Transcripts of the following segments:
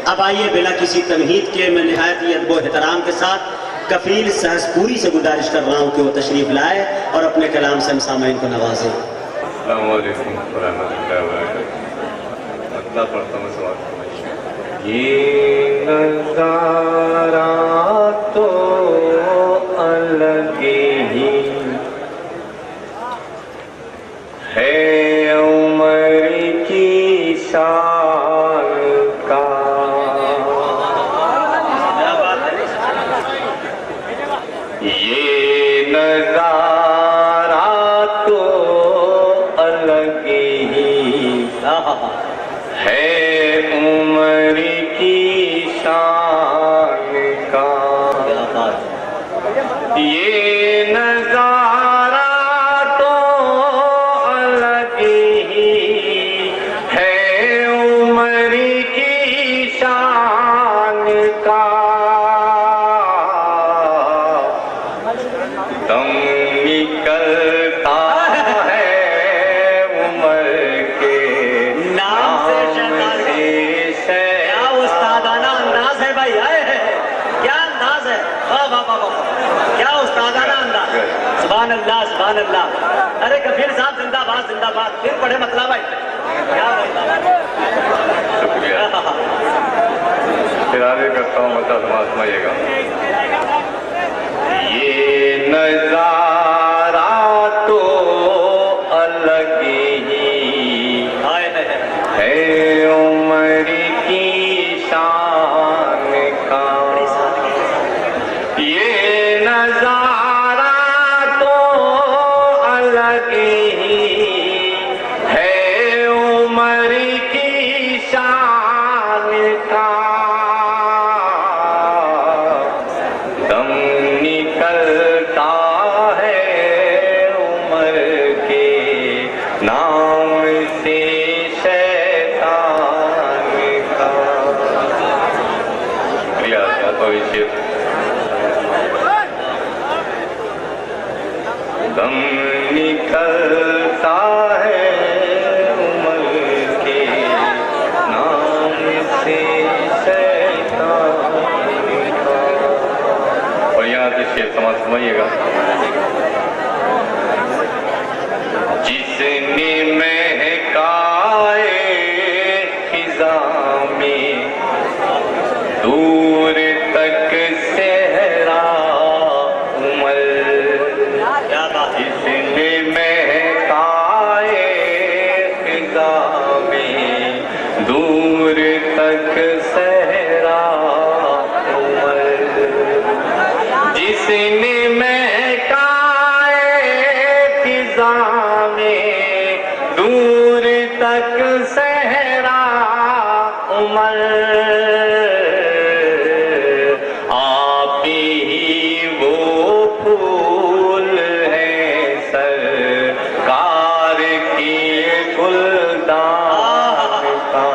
اب آئیے بلا کسی تمہید کے میں نہایت ہی ادب و احترام کے ساتھ کفیل سہسپوری سے گزارش کر رہا ہوں کہ وہ تشریف لائے اور اپنے کلام سے ہم سامعین کو نوازیں۔ السلام علیکم ورحمۃ اللہ وبرکاتہ۔ اطلاع پڑھتا ہوں سوال۔ یہ نظارہ تو الگ ہی ہے عمر کی شان کا، یہ نظارہ تو الگ ہی ہے عمر کی شان کا، یہ نظارہ تو الگ ہی ہے عمر کی شان کا، دم نکلتا ہے عمر کے نام سے۔ کیا استادانہ انداز ہے بھائی، آئے ہے کیا انداز ہے، واہ واہ واہ واہ، کیا استادانہ انداز، سبحان اللہ سبحان اللہ۔ ارے کفیل صاحب زندہ باد زندہ باد، پھر پڑھے مطلب بھائی، کیا شکریہ۔ پھر آگے کرتا ہوں، مطلب آزمائیے گا۔ یہ نظارہ تو الگ ہی ہے عمر کی شان کا، یہ نظارہ تو الگ ہی ہے عمر کی شان کا، دم نکلتا ہے عمر کے نام سے شیطان کا۔ دم نکلتا ہے عمر کے نام سے شیطان کا۔ اور یہاں سے شعر سمجھیے گا۔ جس نے مہکائے خزاں میں دور تک صحرا عمر، جس نے مہکائے خزاں میں دور تک صحرا عمر، جس نے مہکائے خزاں میں دور تک صحرا عمر، آپ ہی وہ پھول ہیں سرکار کی گلدان کا،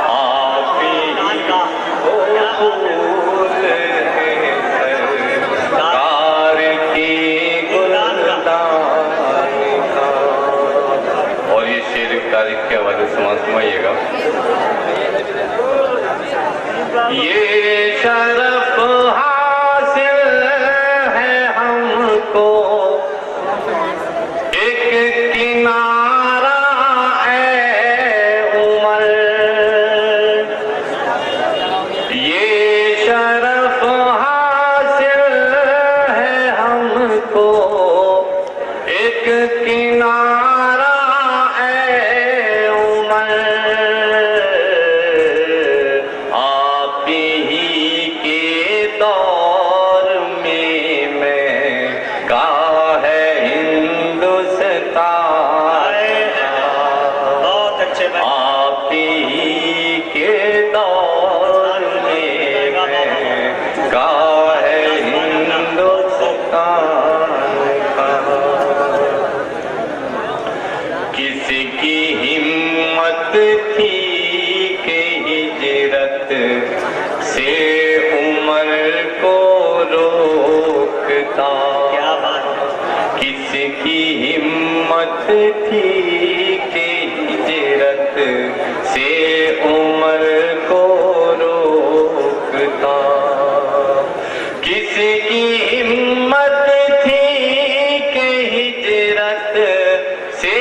آپ ہی وہ پھول ہیں سرکار کی گلدان کا۔ اور یہ شعر تاریخ کے حوالے سے سمجھیے گا۔ یہ شرف حاصل ہے ہم کو ایک کنارہ اے عمر، یہ شرف حاصل ہے ہم کو ایک کنارہ اے عمر، آپ ہی کے دور میں کہاں ہے ہندوستان، بہت اچھے بھائی، آپ ہی کے دور میں کہاں ہے ہندوستان کا۔ کس کی ہمت تھی کہ ہجرت سے عمر کو روکتا، کیا بات، کس کی ہمت تھی کہ ہجرت سے عمر کو سے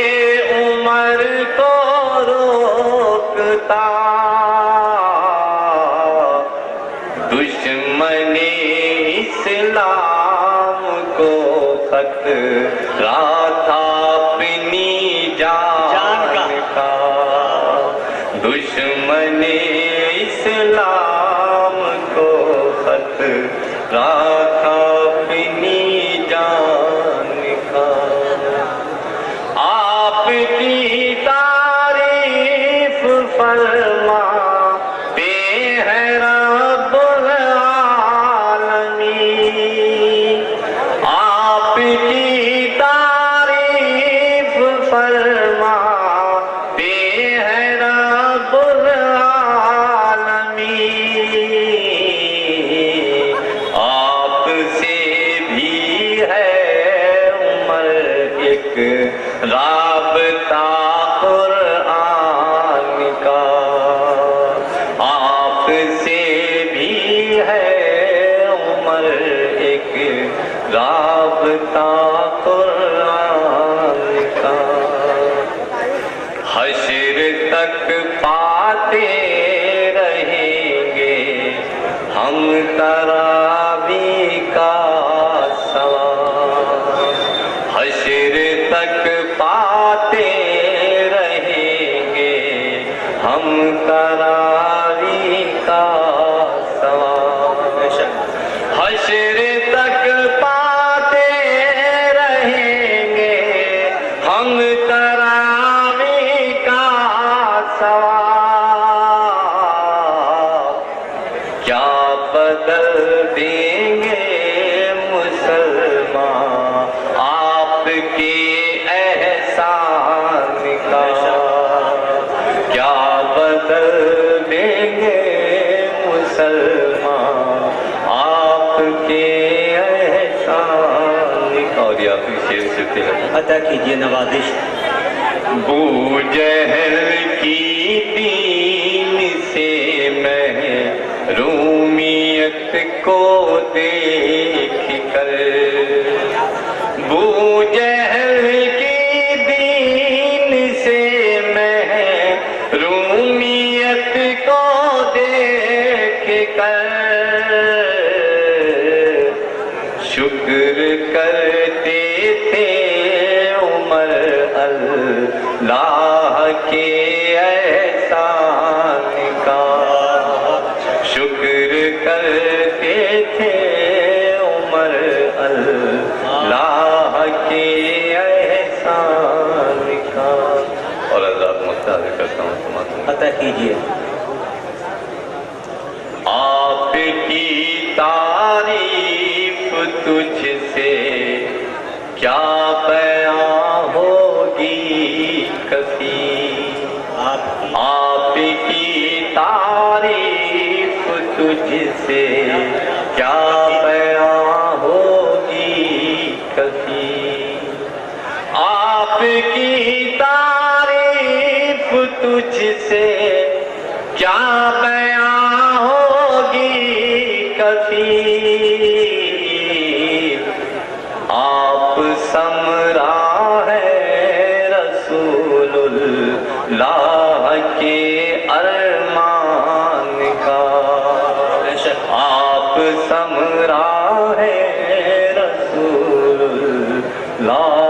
عمر کو روکتا، دشمن اسلام کو خطرہ تھا اپنی جان کا، دشمن اسلام کو خطرہ تھا اپنی جان کا۔ آپ کی تعریف فرماتے ہیں رب العالمین، آپ کی تعریف فرماتے ہیں رب العالمین، آپ سے بھی ہے عمر ایک رابطہ قرآن کا، آپ سے بھی ہے عمر ایک رابطہ قرآن کا۔ حشر تک پاتے رہیں گے ہم تراویح کا ثواب، حشر تک پاتے رہیں گے ہم تراویح کا ثواب، حشر تک پاتے رہیں گے ہم تراویح کا ثواب، کیا بدل دیں گے مسلمان آپ کے احسان کا، کیا بدل دیں گے مسلمان آپ کے احسان کا۔ اور یہ آخری شعر سے تلاوت عطا کیجیے نوازش۔ بو جہل کی دین سے محرومیت کو دیکھ کر، بو جہل کی دین سے محرومیت کو دیکھ کر شکر کرتے تھے عمر اللہ کے احسان کا، شکر کرتے تھے عمر اللہ کے احسان کا۔ اور اللہ مختار کرتا ہوں عطا کیجیے۔ آپ کی تعریف تجھ سے کیا بیاں ہوگی کفی، آپ کی تعریف تجھ سے کیا بیاں ہوگی کفی، آپ کی تعریف تجھ سے کیا بیاں ہوگی کفیل، آپ سمرا ہے رسول اللہ کے ارمان کا، آپ سمرا ہے رسول اللہ